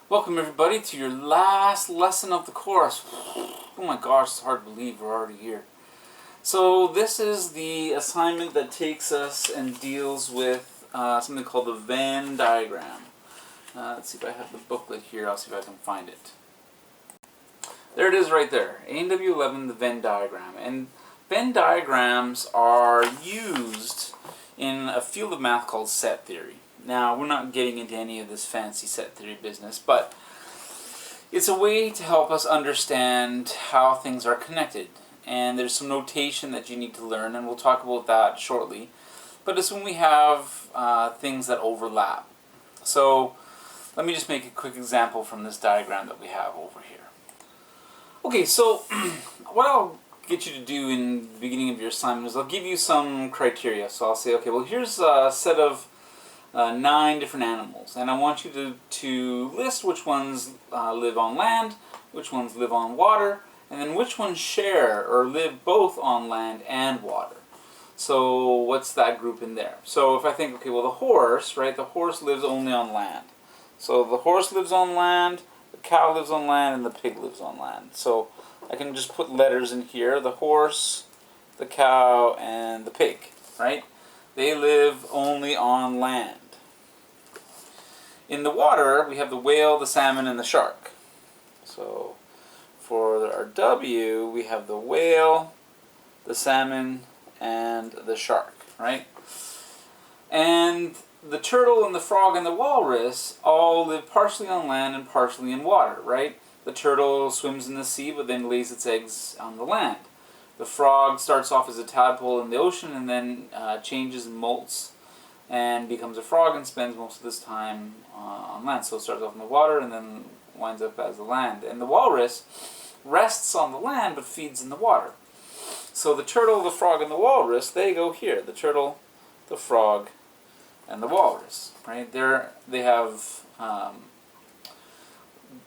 Welcome everybody to your last lesson of the course. Oh my gosh, it's hard to believe we're already here. So this is the assignment that takes us and deals with something called the Venn diagram. Let's see if I have the booklet here. I'll see if I can find it. There it is right there. AW11, the Venn diagram. And Venn diagrams are used in a field of math called set theory. Now, we're not getting into any of this fancy set theory business, but it's a way to help us understand how things are connected. And there's some notation that you need to learn, and we'll talk about that shortly. But it's when we have things that overlap. So, let me just make a quick example from this diagram that we have over here. Okay, so what I'll get you to do in the beginning of your assignment is I'll give you some criteria. So I'll say, okay, well here's a set of 9 different animals, and I want you to list which ones live on land, which ones live on water, and then which ones share or live both on land and water. So what's that group in there? So if I think, okay, well the horse, right, the horse lives only on land. So the horse lives on land, the cow lives on land, and the pig lives on land. So I can just put letters in here, the horse, the cow, and the pig, right? They live only on land. In the water, we have the whale, the salmon, and the shark. So for our W, we have the whale, the salmon, and the shark, right? And the turtle and the frog and the walrus all live partially on land and partially in water, right? The turtle swims in the sea but then lays its eggs on the land. The frog starts off as a tadpole in the ocean and then changes and molts and becomes a frog and spends most of this time on land. So it starts off in the water and then winds up as the land. And the walrus rests on the land but feeds in the water. So the turtle, the frog, and the walrus, they go here. The turtle, the frog, and the walrus, right? They have,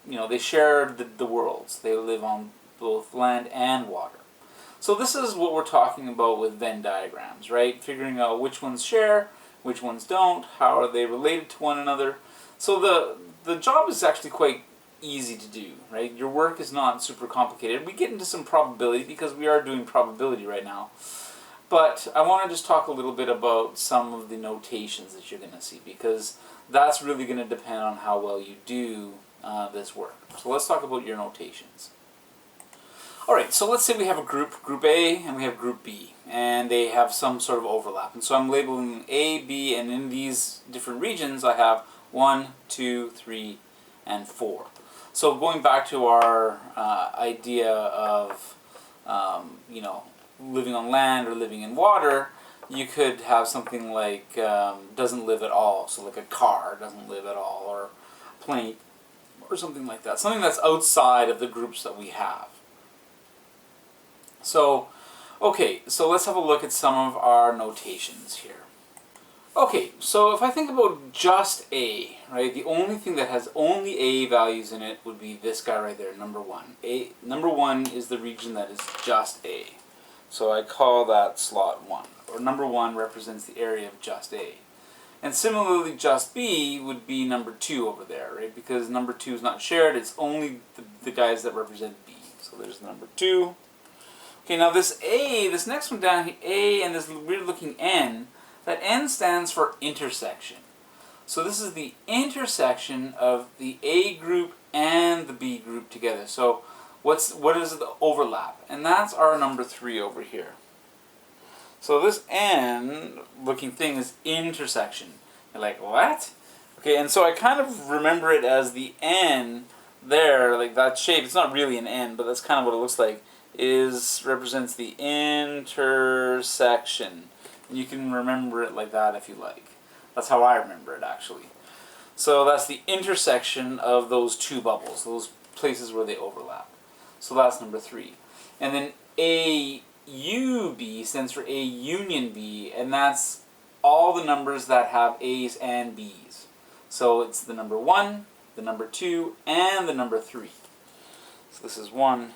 they share the worlds. They live on both land and water. So this is what we're talking about with Venn diagrams, right? Figuring out which ones share, which ones don't, how are they related to one another. So the job is actually quite easy to do, right? Your work is not super complicated. We get into some probability because we are doing probability right now. But I want to just talk a little bit about some of the notations that you're going to see, because that's really going to depend on how well you do this work. So let's talk about your notations. Alright, so let's say we have a group, Group A, and we have Group B, and they have some sort of overlap. And so I'm labeling A, B, and in these different regions I have 1, 2, 3, and 4. So going back to our idea of, living on land or living in water, you could have something like doesn't live at all. So like a car doesn't live at all, or a plane, or something like that. Something that's outside of the groups that we have. So, okay, so let's have a look at some of our notations here. Okay, so if I think about just A, right, the only thing that has only A values in it would be this guy right there, number 1. Number 1 is the region that is just A. So I call that slot 1, or number 1 represents the area of just A. And similarly, just B would be number 2 over there, right, because number 2 is not shared, it's only the guys that represent B. So there's number 2. Okay, now this A, this next one down here, A, and this weird looking N, that N stands for intersection. So this is the intersection of the A group and the B group together. So what is the overlap? And that's our number 3 over here. So this N looking thing is intersection. You're like, what? Okay, and so I kind of remember it as the N there, like that shape. It's not really an N, but that's kind of what it looks like. Represents the intersection. You can remember it like that if you like. That's how I remember it, actually. So that's the intersection of those two bubbles, those places where they overlap. So that's number 3. And then AUB stands for A union B, and that's all the numbers that have A's and B's. So it's the number 1, the number 2, and the number 3. So this is 1,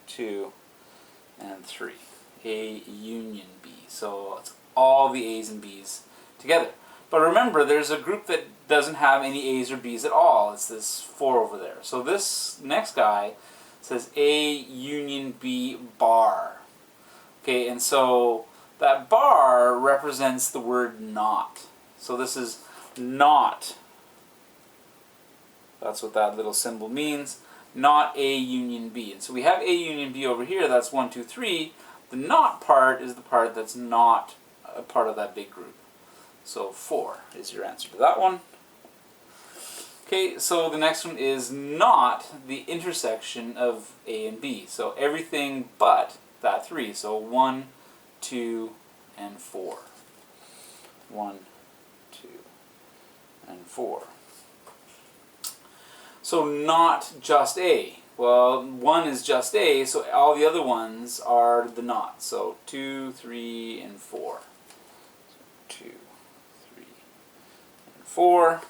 2, and 3. A union B. So it's all the A's and B's together. But remember, there's a group that doesn't have any A's or B's at all. It's this 4 over there. So this next guy says A union B bar. Okay, and so that bar represents the word not. So this is not. That's what that little symbol means. Not A union B. And so we have A union B over here. That's 1, 2, 3. The not part is the part that's not a part of that big group. So 4 is your answer to that one. Okay, so the next one is not the intersection of A and B. So everything but that 3. So 1, 2, and 4. 1, 2, and 4. So not just A. Well, 1 is just A, so all the other ones are the not. So 2, 3, and 4. 2, 3, and 4.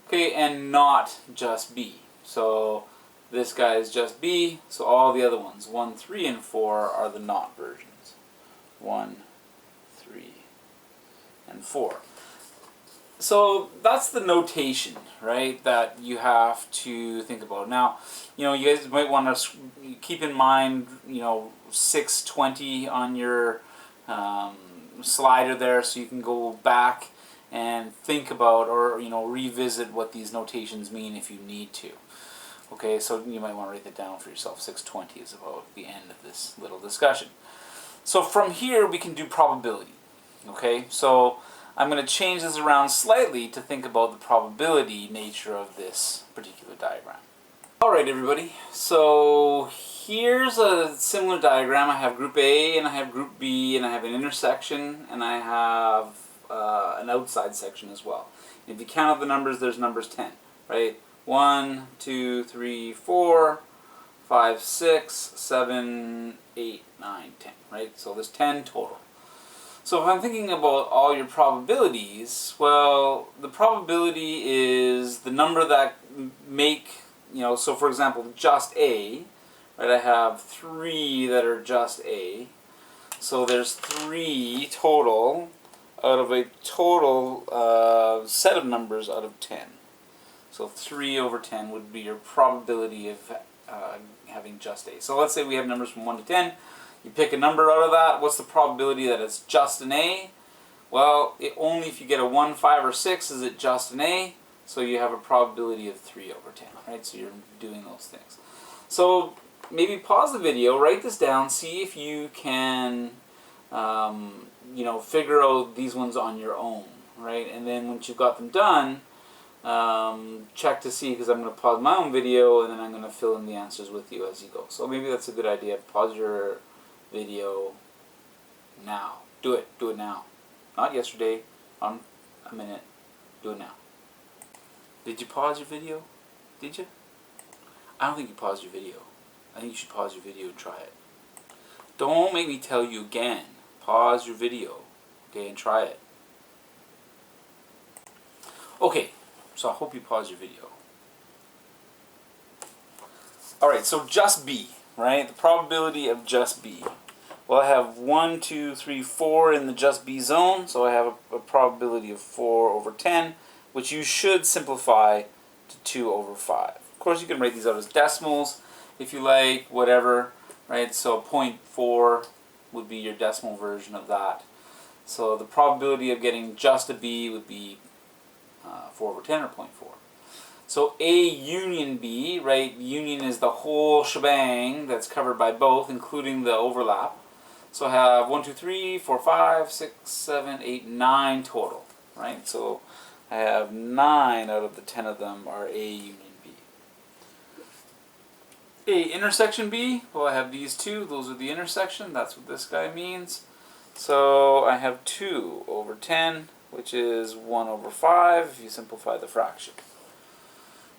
Okay, and not just B. So this guy is just B, so all the other ones, 1, 3, and 4, are the not versions. 1, 3, and 4. So that's the notation, right, that you have to think about. Now, you know, you guys might want to keep in mind, you know, 620 on your slider there, so you can go back and think about, or, you know, revisit what these notations mean if you need to. Okay, so you might want to write that down for yourself. 620 is about the end of this little discussion. So from here we can do probability. Okay, so I'm going to change this around slightly to think about the probability nature of this particular diagram. Alright everybody, so here's a similar diagram. I have group A and I have group B and I have an intersection and I have an outside section as well. If you count up the numbers, there's numbers 10, right? 1, 2, 3, 4, 5, 6, 7, 8, 9, 10, right? So there's 10 total. So if I'm thinking about all your probabilities, well, the probability is the number that make, you know, so for example, just A, right, I have 3 that are just A. So there's 3 total out of a total set of numbers out of 10. So 3 over 10 would be your probability of having just A. So let's say we have numbers from 1 to 10. You pick a number out of that. What's the probability that it's just an A? Well, only if you get a 1, 5, or 6 is it just an A. So you have a probability of 3 over 10, right? So you're doing those things. So maybe pause the video, write this down, see if you can, you know, figure out these ones on your own, right? And then once you've got them done, check to see, because I'm going to pause my own video and then I'm going to fill in the answers with you as you go. So maybe that's a good idea. Pause your video now. Do it now. Not yesterday, on a minute. Do it now. Did you pause your video? Did you? I don't think you paused your video. I think you should pause your video and try it. Don't make me tell you again. Pause your video, okay, and try it. Okay, so I hope you pause your video. Alright, so just B, right? The probability of just B. Well, I have 1, 2, 3, 4 in the just B zone, so I have a probability of 4 over 10, which you should simplify to 2 over 5. Of course, you can write these out as decimals if you like, whatever, right? So 0.4 would be your decimal version of that. So the probability of getting just a B would be 4 over 10 or 0.4. So A union B, right? Union is the whole shebang that's covered by both, including the overlap. So I have 1, 2, 3, 4, 5, 6, 7, 8, 9 total, right? So I have 9 out of the 10 of them are A union B. A intersection B, well, I have these two. Those are the intersection. That's what this guy means. So I have 2 over 10, which is 1 over 5 if you simplify the fraction.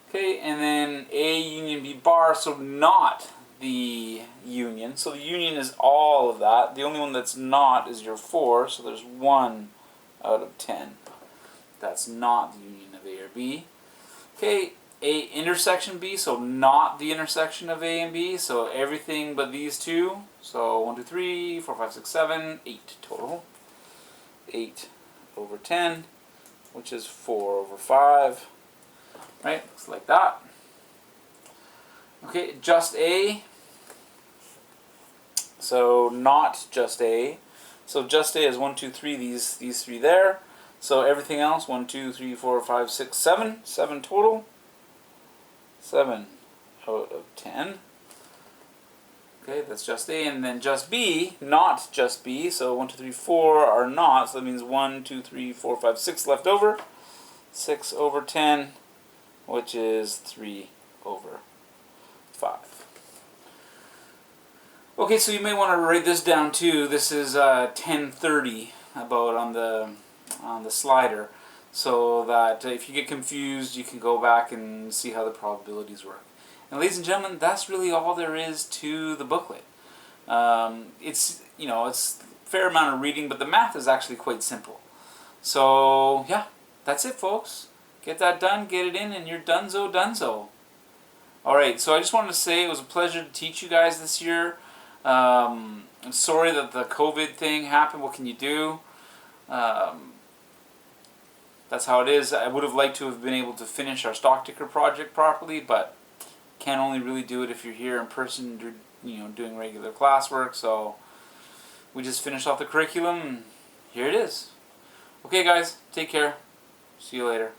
Okay, and then A union B bar, so not the union. So the union is all of that. The only one that's not is your 4, so there's 1 out of 10. That's not the union of A or B. Okay, A intersection B, so not the intersection of A and B, so everything but these two. So 1, 2, 3, 4, 5, 6, 7, 8 total. 8 over 10. which is 4 over 5. Right? Looks like that. Okay, just A. So not just A. So just A is 1, 2, 3, these 3 there. So everything else, 1, 2, 3, 4, 5, 6, 7. 7 total. 7 out of 10. Okay, that's just A. And then just B, not just B. So 1, 2, 3, 4 are not. So that means 1, 2, 3, 4, 5, 6 left over. 6 over 10, which is 3 over 5. Okay, so you may want to write this down too. This is 1030 about on the slider, so that if you get confused, you can go back and see how the probabilities work. And ladies and gentlemen, that's really all there is to the booklet. It's it's a fair amount of reading, but the math is actually quite simple. So yeah, that's it, folks. Get that done, get it in, and you're donezo. Alright, so I just wanted to say it was a pleasure to teach you guys this year. I'm sorry that the COVID thing happened. What can you do? That's how it is. I would have liked to have been able to finish our stock ticker project properly, but can only really do it if you're here in person, doing regular classwork. So we just finished off the curriculum, and here it is. Okay, guys, take care. See you later.